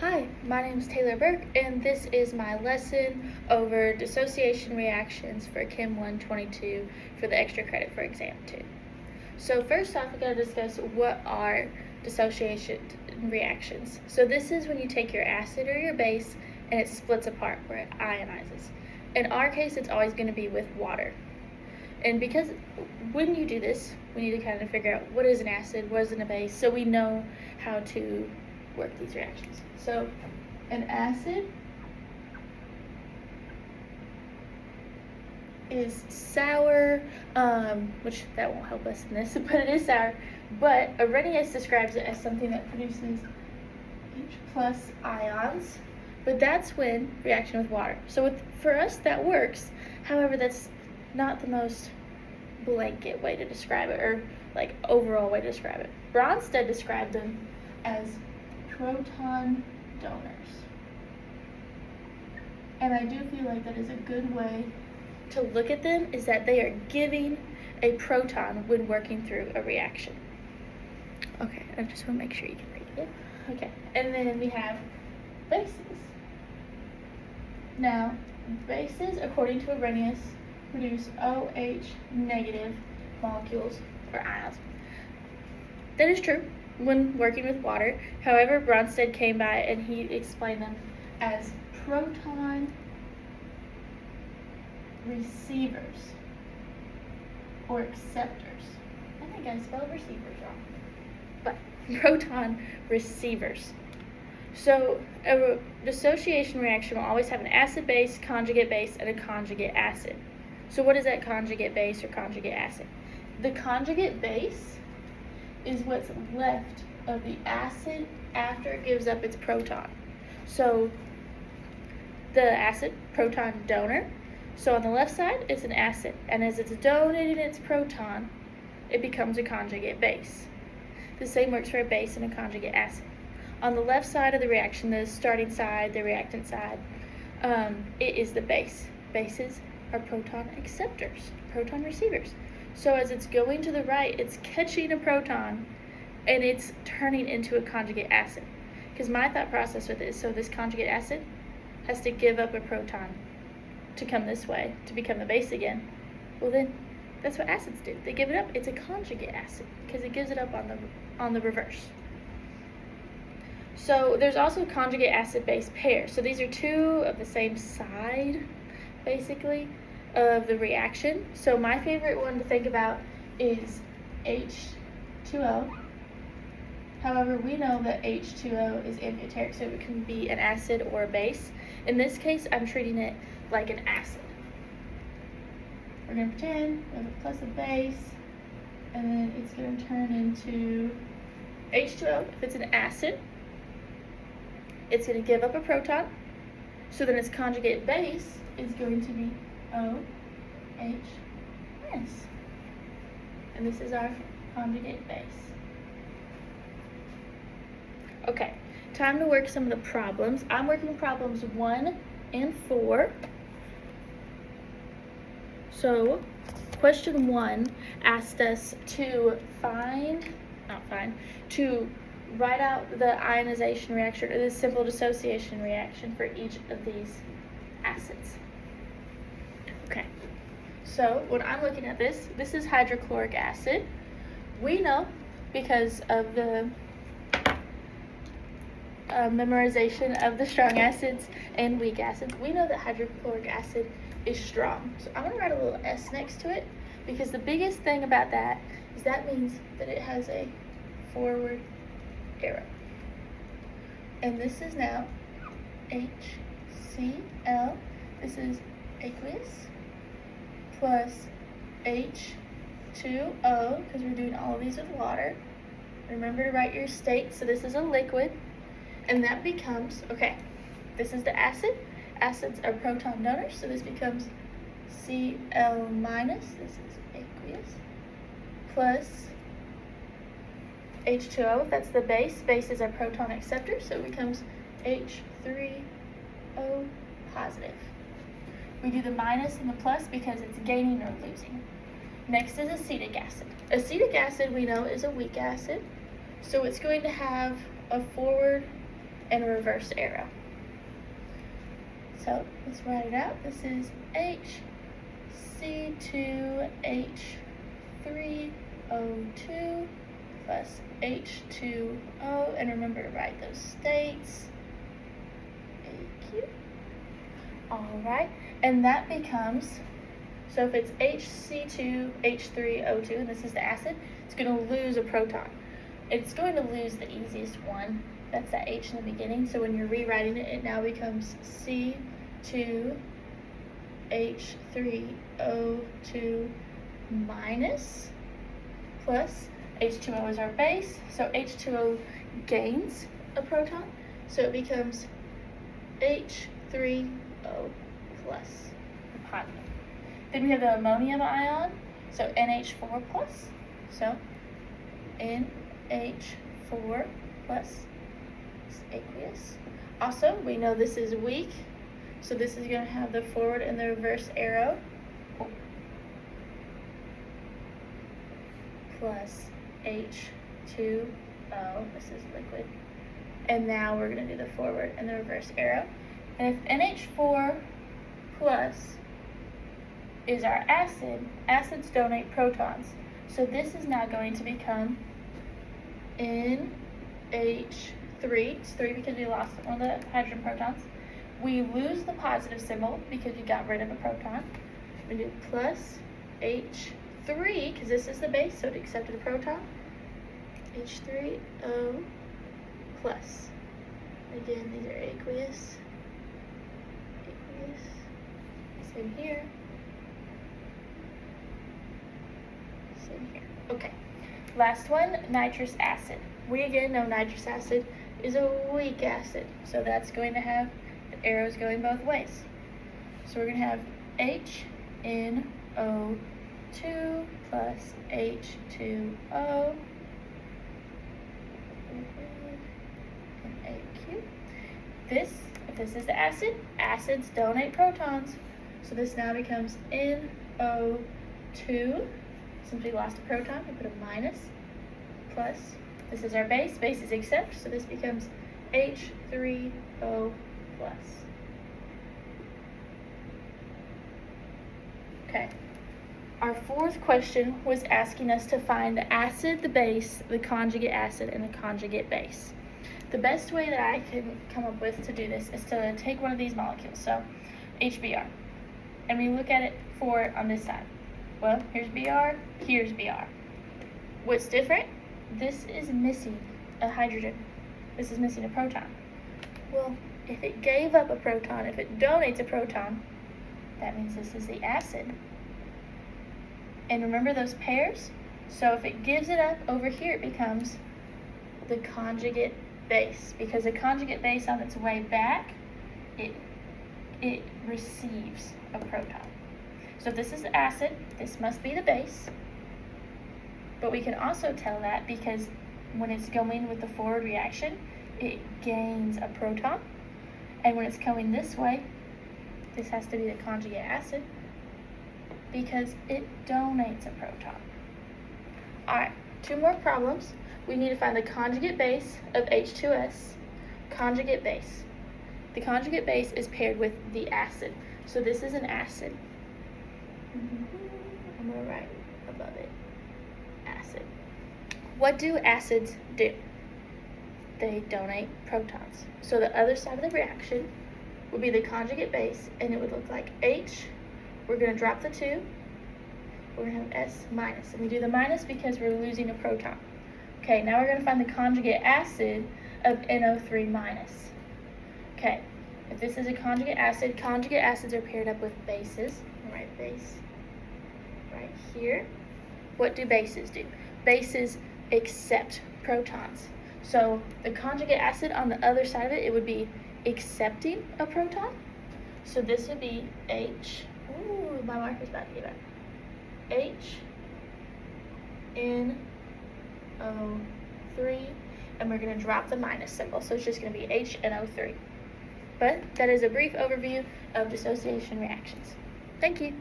Hi, my name is Taylor Burke, and this is my lesson over dissociation reactions for Chem 122 for the extra credit for exam 2. So first off, we're going to discuss what are dissociation reactions. So this is when you take your acid or your base and it splits apart where it ionizes. In our case, it's always going to be with water. And because when you do this, we need to kind of figure out what is an acid, what is a base, so we know how to work these reactions. So an acid is sour, which that won't help us in this, but it is sour. But Arrhenius describes it as something that produces H plus ions, but that's when reaction with water. So for us that works. However, that's not the most blanket way to describe it, or like overall way to describe it. Bronsted described them as proton donors. And I do feel like that is a good way to look at them, is that they are giving a proton when working through a reaction. Okay, I just want to make sure you can read it. Okay, and then we have bases. Now, bases, according to Arrhenius, produce OH negative molecules or ions. That is true when working with water. However, Bronsted came by and he explained them as proton receivers or acceptors. I think I spelled receivers wrong, but proton receivers. So a dissociation reaction will always have an acid base, conjugate base, and a conjugate acid. So what is that conjugate base or conjugate acid? The conjugate base is what's left of the acid after it gives up its proton. So the acid, proton donor. So on the left side, it's an acid, and as it's donating its proton, it becomes a conjugate base. The same works for a base and a conjugate acid. On the left side of the reaction, the starting side, the reactant side, it is the base. Bases are proton acceptors, proton receivers. So as it's going to the right, it's catching a proton and it's turning into a conjugate acid. Because my thought process with it is, so this conjugate acid has to give up a proton to come this way to become the base again. Well then, that's what acids do. They give it up. It's a conjugate acid because it gives it up on the reverse. So there's also conjugate acid-base pairs. So these are two of the same side, basically, of the reaction. So my favorite one to think about is H2O. However, we know that H2O is amphoteric, so it can be an acid or a base. In this case, I'm treating it like an acid. We're going to pretend we have a plus a base, and then it's going to turn into H2O. If it's an acid, it's going to give up a proton, so then its conjugate base is going to be OH minus. And this is our conjugate base. Okay, time to work some of the problems. I'm working problems 1 and 4. So, question 1 asked us to write out the ionization reaction or the simple dissociation reaction for each of these acids. Okay, so when I'm looking at this is hydrochloric acid. We know, because of the memorization of the strong acids and weak acids, we know that hydrochloric acid is strong. So I'm going to write a little S next to it, because the biggest thing about that is that means that it has a forward arrow. And this is now HCl, this is aqueous, plus H2O, because we're doing all of these with water. Remember to write your state, so this is a liquid, and that becomes, okay, this is the acid. Acids are proton donors, so this becomes Cl minus, this is aqueous, plus H2O, that's the base. Bases are proton acceptors, so it becomes H3O positive. We do the minus and the plus because it's gaining or losing. Next is acetic acid. Acetic acid, we know, is a weak acid, so it's going to have a forward and reverse arrow. So let's write it out. This is HC2H3O2 plus H2O, and remember to write those states. AQ. Alright, and that becomes, so if it's HC2H3O2, and this is the acid, it's going to lose a proton. It's going to lose the easiest one. That's that H in the beginning. So when you're rewriting it, it now becomes C2H3O2 minus plus H2O is our base. So H2O gains a proton. So it becomes H3O plus positive. Then we have the ammonium ion. So NH4 plus. So NH4 plus is aqueous. Also, we know this is weak, so this is going to have the forward and the reverse arrow. Plus H2O, this is liquid. And now we're going to do the forward and the reverse arrow. And if NH4 plus is our acid, acids donate protons. So this is now going to become NH3. It's 3 because we lost one of the hydrogen protons. We lose the positive symbol because we got rid of a proton. We do plus H3 because this is the base, so it accepted a proton. H3O plus. Again, these are aqueous. Aqueous. Same here. Same here. Okay. Last one, nitrous acid. We again know nitrous acid is a weak acid, so that's going to have arrows going both ways. So we're going to have HNO2 plus H2O and AQ. If this is the acid, acids donate protons. So this now becomes NO2. Since we lost a proton, we put a minus, plus, this is our base is accept, so this becomes H3O plus. Okay, our fourth question was asking us to find the acid, the base, the conjugate acid, and the conjugate base. The best way that I can come up with to do this is to take one of these molecules, so HBr, and we look at it for it on this side. Well, here's Br, here's Br. What's different? This is missing a hydrogen. This is missing a proton. Well, if it gave up a proton, if it donates a proton, that means this is the acid. And remember those pairs? So if it gives it up, over here it becomes the conjugate base. Because the conjugate base on its way back, it receives a proton. So if this is the acid, this must be the base. But we can also tell that because when it's going with the forward reaction, it gains a proton. And when it's coming this way, this has to be the conjugate acid because it donates a proton. Alright, 2 more problems. We need to find the conjugate base of H2S. Conjugate base. The conjugate base is paired with the acid. So this is an acid. I'm going to write above it, acid. What do acids do? They donate protons. So the other side of the reaction would be the conjugate base, and it would look like H. We're going to drop the 2. We're going to have S minus. And we do the minus because we're losing a proton. Okay, now we're going to find the conjugate acid of NO3 minus. Okay, if this is a conjugate acids are paired up with bases. I'll write base right here. What do bases do? Bases accept protons. So the conjugate acid on the other side of it, it would be accepting a proton. So this would be H. Ooh, my marker's about to get back. HNO3, and we're going to drop the minus symbol. So it's just going to be HNO3. But that is a brief overview of dissociation reactions. Thank you.